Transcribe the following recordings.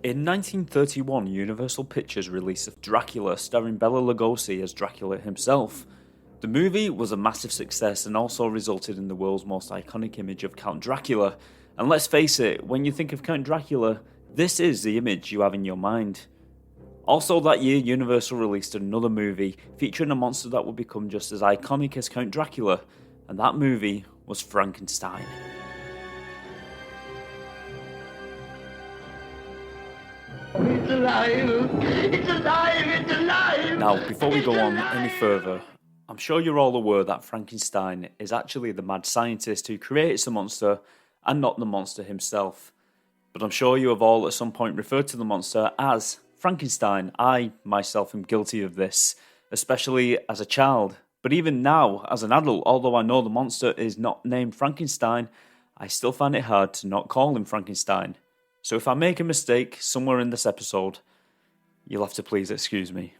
In 1931, Universal Pictures released Dracula, starring Bela Lugosi as Dracula himself. The movie was a massive success and also resulted in the world's most iconic image of Count Dracula. And let's face it, when you think of Count Dracula, this is the image you have in your mind. Also that year, Universal released another movie featuring a monster that would become just as iconic as Count Dracula, and that movie was Frankenstein. It's alive! It's alive! It's alive! Now, before we go on any further, I'm sure you're all aware that Frankenstein is actually the mad scientist who creates the monster and not the monster himself. But I'm sure you have all at some point referred to the monster as Frankenstein. I, myself, am guilty of this, especially as a child. But even now, as an adult, although I know the monster is not named Frankenstein, I still find it hard to not call him Frankenstein. So if I make a mistake somewhere in this episode, you'll have to please excuse me.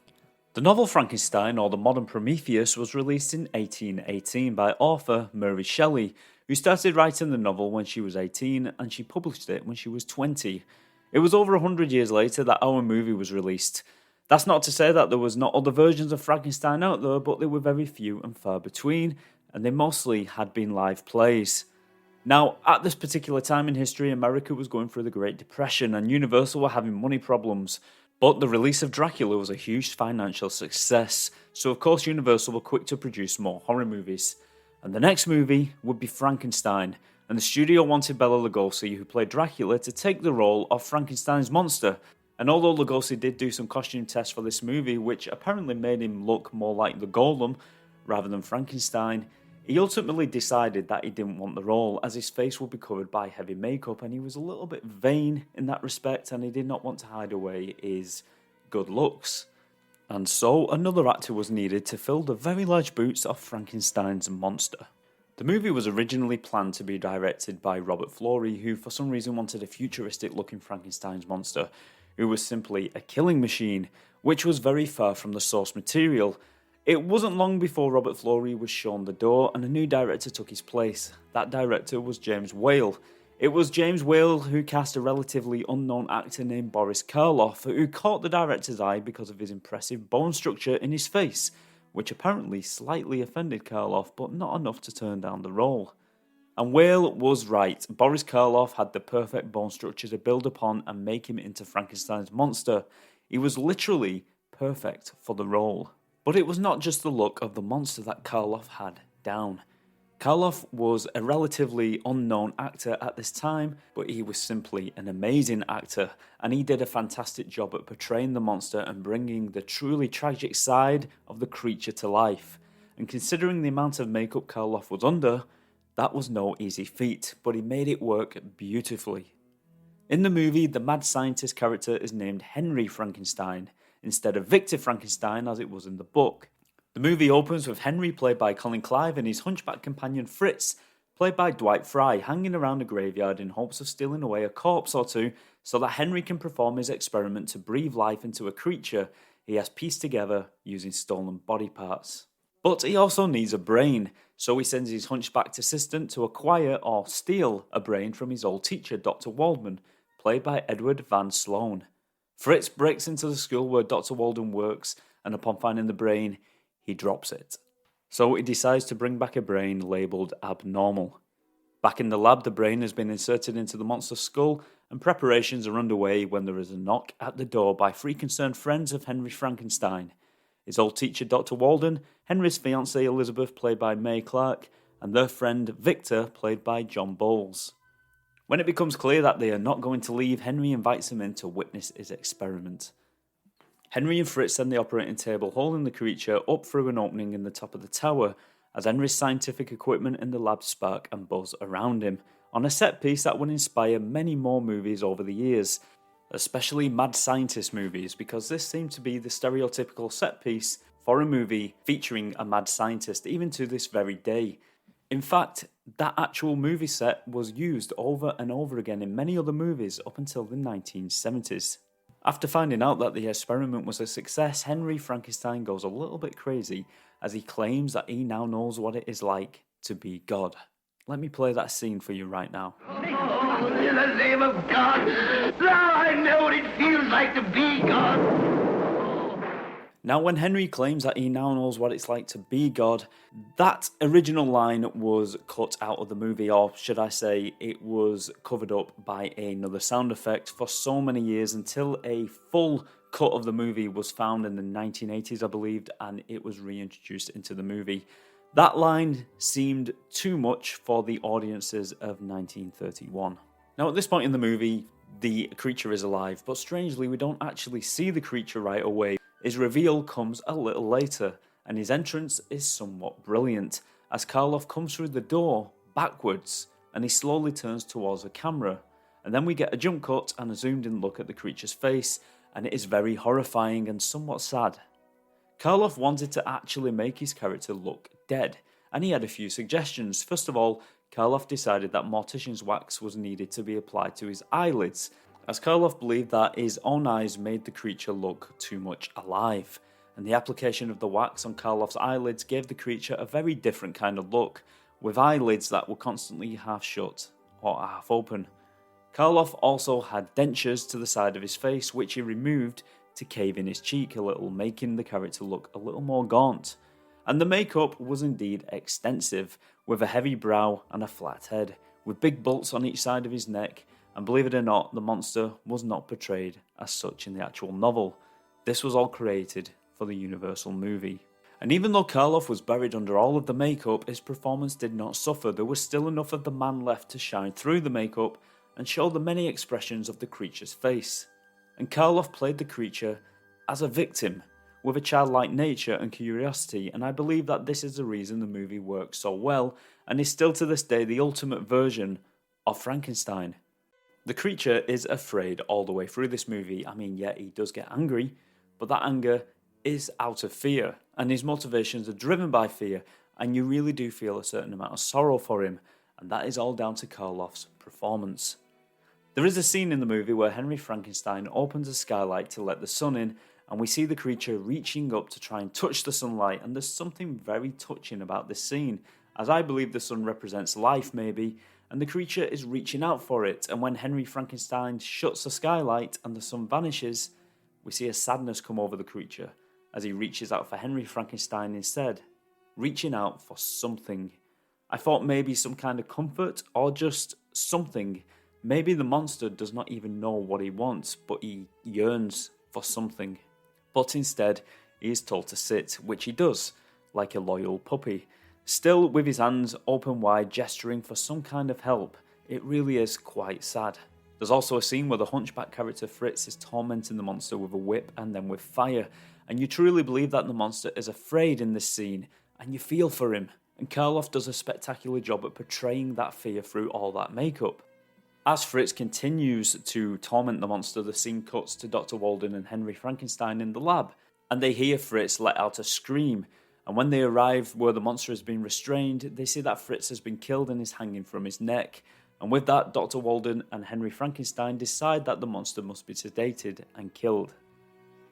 The novel Frankenstein, or the modern Prometheus, was released in 1818 by author Mary Shelley, who started writing the novel when she was 18 and she published it when she was 20. It was over 100 years later that our movie was released. That's not to say that there was not other versions of Frankenstein out there, but they were very few and far between, and they mostly had been live plays. Now, at this particular time in history, America was going through the Great Depression and Universal were having money problems. But the release of Dracula was a huge financial success, so of course Universal were quick to produce more horror movies. And the next movie would be Frankenstein, and the studio wanted Bela Lugosi, who played Dracula, to take the role of Frankenstein's monster. And although Lugosi did do some costume tests for this movie, which apparently made him look more like the Golem rather than Frankenstein, he ultimately decided that he didn't want the role, as his face would be covered by heavy makeup and he was a little bit vain in that respect, and he did not want to hide away his good looks. And so another actor was needed to fill the very large boots of Frankenstein's monster. The movie was originally planned to be directed by Robert Florey, who for some reason wanted a futuristic looking Frankenstein's monster, who was simply a killing machine, which was very far from the source material. It wasn't long before Robert Florey was shown the door and a new director took his place. That director was James Whale. It was James Whale who cast a relatively unknown actor named Boris Karloff, who caught the director's eye because of his impressive bone structure in his face, which apparently slightly offended Karloff, but not enough to turn down the role. And Whale was right. Boris Karloff had the perfect bone structure to build upon and make him into Frankenstein's monster. He was literally perfect for the role. But it was not just the look of the monster that Karloff had down. Karloff was a relatively unknown actor at this time, but he was simply an amazing actor, and he did a fantastic job at portraying the monster and bringing the truly tragic side of the creature to life. And considering the amount of makeup Karloff was under, that was no easy feat, but he made it work beautifully. In the movie, the mad scientist character is named Henry Frankenstein, instead of Victor Frankenstein as it was in the book. The movie opens with Henry, played by Colin Clive, and his hunchback companion Fritz, played by Dwight Fry, hanging around a graveyard in hopes of stealing away a corpse or two so that Henry can perform his experiment to breathe life into a creature he has pieced together using stolen body parts. But he also needs a brain, so he sends his hunchbacked assistant to acquire or steal a brain from his old teacher, Dr. Waldman, played by Edward Van Sloan. Fritz breaks into the school where Dr. Walden works, and upon finding the brain, he drops it. So he decides to bring back a brain labelled abnormal. Back in the lab, the brain has been inserted into the monster's skull, and preparations are underway when there is a knock at the door by three concerned friends of Henry Frankenstein. His old teacher, Dr. Walden, Henry's fiancée Elizabeth, played by Mae Clark, and their friend Victor, played by John Bowles. When it becomes clear that they are not going to leave, Henry invites him in to witness his experiment. Henry and Fritz send the operating table holding the creature up through an opening in the top of the tower, as Henry's scientific equipment in the lab spark and buzz around him, on a set piece that would inspire many more movies over the years, especially mad scientist movies, because this seemed to be the stereotypical set piece for a movie featuring a mad scientist even to this very day. In fact, that actual movie set was used over and over again in many other movies up until the 1970s. After finding out that the experiment was a success, Henry Frankenstein goes a little bit crazy as he claims that he now knows what it is like to be God. Let me play that scene for you right now. Oh, in the name of God, now I know what it feels like to be God. Now, when Henry claims that he now knows what it's like to be God, that original line was cut out of the movie, or should I say, it was covered up by another sound effect for so many years until a full cut of the movie was found in the 1980s, I believed, and it was reintroduced into the movie. That line seemed too much for the audiences of 1931. Now, at this point in the movie, the creature is alive, but strangely, we don't actually see the creature right away. His reveal comes a little later, and his entrance is somewhat brilliant, as Karloff comes through the door backwards, and he slowly turns towards the camera. And then we get a jump cut and a zoomed in look at the creature's face, and it is very horrifying and somewhat sad. Karloff wanted to actually make his character look dead, and he had a few suggestions. First of all, Karloff decided that mortician's wax was needed to be applied to his eyelids, as Karloff believed that his own eyes made the creature look too much alive, and the application of the wax on Karloff's eyelids gave the creature a very different kind of look, with eyelids that were constantly half shut or half open. Karloff also had dentures to the side of his face, which he removed to cave in his cheek a little, making the character look a little more gaunt. And the makeup was indeed extensive, with a heavy brow and a flat head, with big bults on each side of his neck, and believe it or not, the monster was not portrayed as such in the actual novel. This was all created for the Universal movie. And even though Karloff was buried under all of the makeup, his performance did not suffer. There was still enough of the man left to shine through the makeup and show the many expressions of the creature's face. And Karloff played the creature as a victim, with a childlike nature and curiosity, and I believe that this is the reason the movie works so well, and is still to this day the ultimate version of Frankenstein. The creature is afraid all the way through this movie. I mean, yeah, he does get angry, but that anger is out of fear, and his motivations are driven by fear, and you really do feel a certain amount of sorrow for him, and that is all down to Karloff's performance. There is a scene in the movie where Henry Frankenstein opens a skylight to let the sun in, and we see the creature reaching up to try and touch the sunlight, and there's something very touching about this scene, as I believe the sun represents life maybe, and the creature is reaching out for it, and when Henry Frankenstein shuts the skylight and the sun vanishes, we see a sadness come over the creature as he reaches out for Henry Frankenstein instead, reaching out for something. I thought maybe some kind of comfort or just something. Maybe the monster does not even know what he wants, but he yearns for something. But instead, he is told to sit, which he does, like a loyal puppy. Still with his hands open wide, gesturing for some kind of help. It really is quite sad. There's also a scene where the hunchback character Fritz is tormenting the monster with a whip and then with fire, and you truly believe that the monster is afraid in this scene, and you feel for him, and Karloff does a spectacular job at portraying that fear through all that makeup. As Fritz continues to torment the monster, the scene cuts to Dr. Walden and Henry Frankenstein in the lab, and they hear Fritz let out a scream. And when they arrive where the monster has been restrained, they see that Fritz has been killed and is hanging from his neck. And with that, Dr. Walden and Henry Frankenstein decide that the monster must be sedated and killed.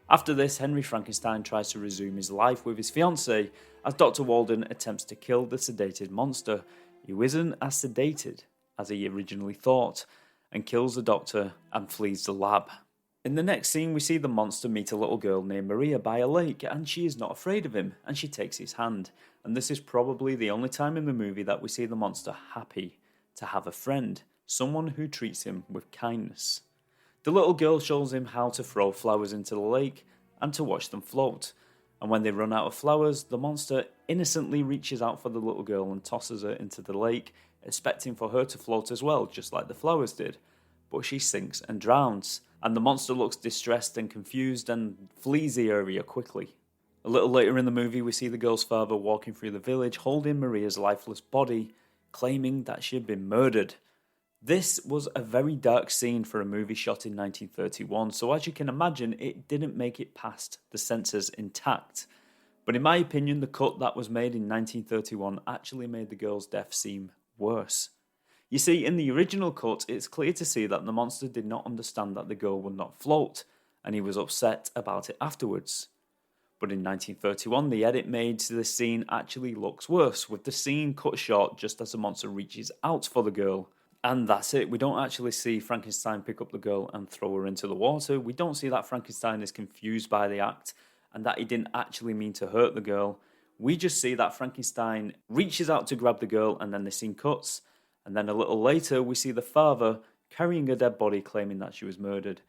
After this, Henry Frankenstein tries to resume his life with his fiancée, as Dr. Walden attempts to kill the sedated monster, who isn't as sedated as he originally thought, and kills the doctor and flees the lab. In the next scene, we see the monster meet a little girl named Maria by a lake, and she is not afraid of him, and she takes his hand. And this is probably the only time in the movie that we see the monster happy to have a friend, someone who treats him with kindness. The little girl shows him how to throw flowers into the lake and to watch them float. And when they run out of flowers, the monster innocently reaches out for the little girl and tosses her into the lake, expecting for her to float as well, just like the flowers did. But she sinks and drowns, and the monster looks distressed and confused and flees the area quickly. A little later in the movie, we see the girl's father walking through the village holding Maria's lifeless body, claiming that she had been murdered. This was a very dark scene for a movie shot in 1931, so as you can imagine, it didn't make it past the censors intact. But in my opinion, the cut that was made in 1931 actually made the girl's death seem worse. You see, in the original cut, it's clear to see that the monster did not understand that the girl would not float, and he was upset about it afterwards. But in 1931, the edit made to this scene actually looks worse, with the scene cut short just as the monster reaches out for the girl. And that's it. We don't actually see Frankenstein pick up the girl and throw her into the water. We don't see that Frankenstein is confused by the act and that he didn't actually mean to hurt the girl. We just see that Frankenstein reaches out to grab the girl and then the scene cuts. And then a little later, we see the father carrying a dead body claiming that she was murdered.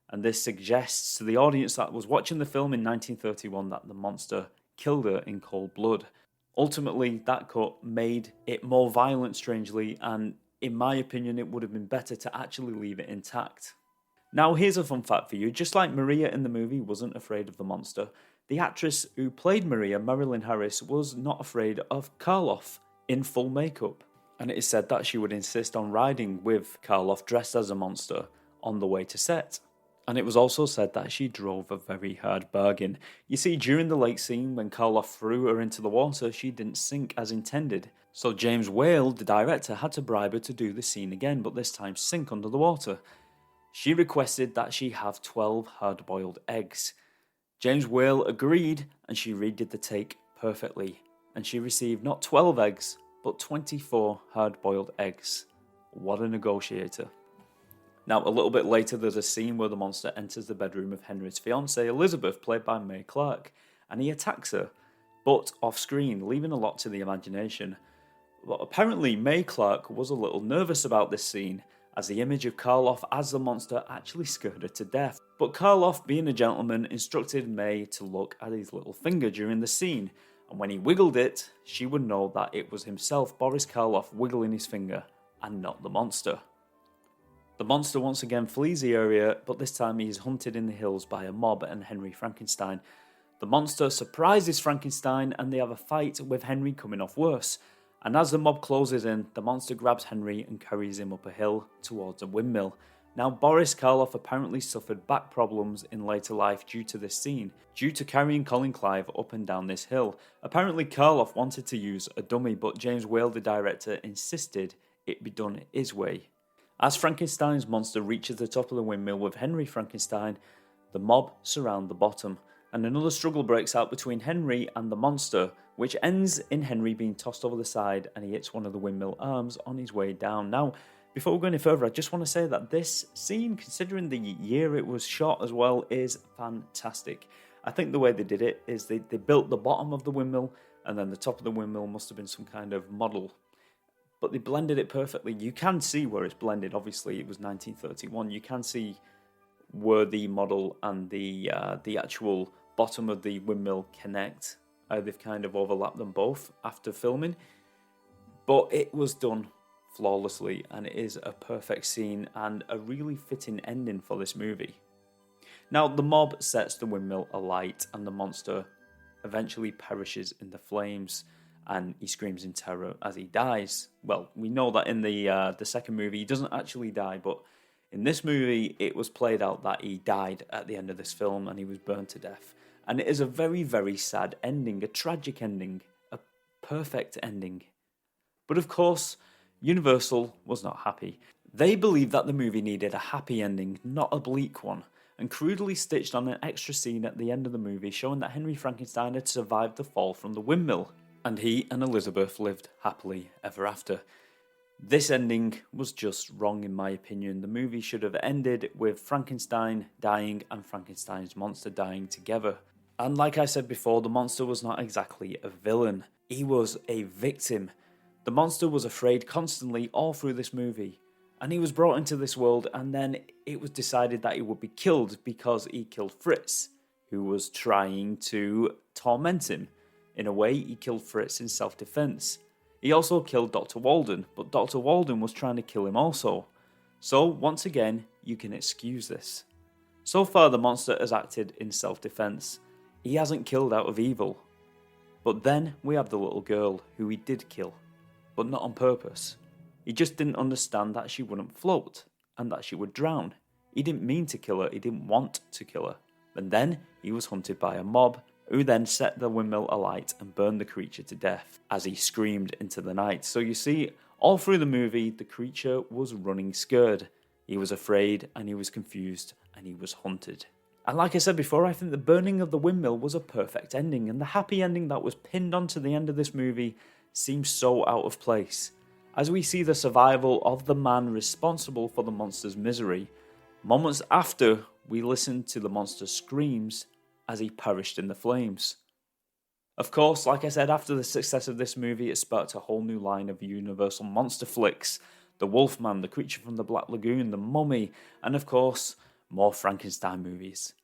And this suggests to the audience that was watching the film in 1931 that the monster killed her in cold blood. Ultimately, that cut made it more violent, strangely, and in my opinion, it would have been better to actually leave it intact. Now, here's a fun fact for you. Just like Maria in the movie wasn't afraid of the monster, the actress who played Maria, Marilyn Harris, was not afraid of Karloff in full makeup. And it is said that she would insist on riding with Karloff dressed as a monster on the way to set. And it was also said that she drove a very hard bargain. You see, during the lake scene, when Karloff threw her into the water, she didn't sink as intended. So James Whale, the director, had to bribe her to do the scene again, but this time sink under the water. She requested that she have 12 hard-boiled eggs. James Whale agreed, and she redid the take perfectly. And she received not 12 eggs, but 24 hard-boiled eggs. What a negotiator. Now, a little bit later, there's a scene where the monster enters the bedroom of Henry's fiancée, Elizabeth, played by Mae Clarke, and he attacks her, but off-screen, leaving a lot to the imagination. But apparently, Mae Clarke was a little nervous about this scene, as the image of Karloff as the monster actually scared her to death. But Karloff, being a gentleman, instructed Mae to look at his little finger during the scene, and when he wiggled it, she would know that it was himself, Boris Karloff, wiggling his finger, and not the monster. The monster once again flees the area, but this time he is hunted in the hills by a mob and Henry Frankenstein. The monster surprises Frankenstein and they have a fight with Henry coming off worse. And as the mob closes in, the monster grabs Henry and carries him up a hill towards a windmill. Now, Boris Karloff apparently suffered back problems in later life due to this scene, due to carrying Colin Clive up and down this hill. Apparently Karloff wanted to use a dummy, but James Whale, the director, insisted it be done his way. As Frankenstein's monster reaches the top of the windmill with Henry Frankenstein, the mob surround the bottom, and another struggle breaks out between Henry and the monster, which ends in Henry being tossed over the side and he hits one of the windmill arms on his way down. Now, before we go any further, I just want to say that this scene, considering the year it was shot as well, is fantastic. I think the way they did it is they built the bottom of the windmill, and then the top of the windmill must have been some kind of model. But they blended it perfectly. You can see where it's blended. Obviously, it was 1931. You can see where the model and the actual bottom of the windmill connect. They've kind of overlapped them both after filming. But it was done flawlessly, and it is a perfect scene and a really fitting ending for this movie. Now, the mob sets the windmill alight, and the monster eventually perishes in the flames. And he screams in terror as he dies. Well, we know that in the second movie he doesn't actually die, but in this movie it was played out that he died at the end of this film and he was burned to death. And it is a very, very sad ending, a tragic ending, a perfect ending. But of course, Universal was not happy. They believed that the movie needed a happy ending, not a bleak one, and crudely stitched on an extra scene at the end of the movie showing that Henry Frankenstein had survived the fall from the windmill. And he and Elizabeth lived happily ever after. This ending was just wrong in my opinion. The movie should have ended with Frankenstein dying and Frankenstein's monster dying together. And like I said before, the monster was not exactly a villain. He was a victim. The monster was afraid constantly all through this movie. And he was brought into this world, and then it was decided that he would be killed because he killed Fritz, who was trying to torment him. In a way, he killed Fritz in self-defense. He also killed Dr. Walden, but Dr. Walden was trying to kill him also. So, once again, you can excuse this. So far, the monster has acted in self-defense. He hasn't killed out of evil. But then we have the little girl who he did kill, but not on purpose. He just didn't understand that she wouldn't float, and that she would drown. He didn't mean to kill her, he didn't want to kill her. And then he was hunted by a mob, who then set the windmill alight and burned the creature to death as he screamed into the night. So you see, all through the movie, the creature was running scared. He was afraid, and he was confused, and he was hunted. And like I said before, I think the burning of the windmill was a perfect ending, and the happy ending that was pinned onto the end of this movie seems so out of place. as we see the survival of the man responsible for the monster's misery, moments after we listen to the monster's screams as he perished in the flames. Of course, like I said, after the success of this movie, it sparked a whole new line of Universal monster flicks. The Wolfman, The Creature from the Black Lagoon, The Mummy, and of course, more Frankenstein movies.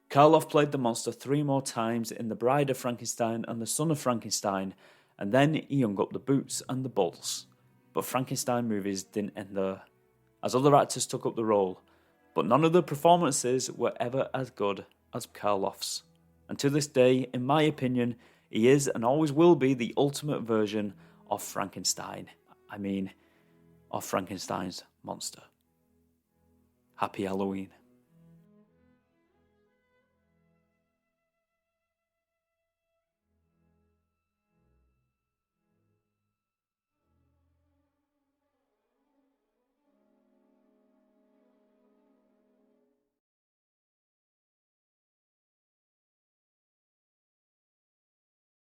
Karloff played the monster 3 more times in The Bride of Frankenstein and The Son of Frankenstein, and then he hung up the boots and the balls. But Frankenstein movies didn't end there, as other actors took up the role, but none of the performances were ever as good as Karloff's. And to this day, in my opinion, he is and always will be the ultimate version of Frankenstein. Of Frankenstein's monster. Happy Halloween.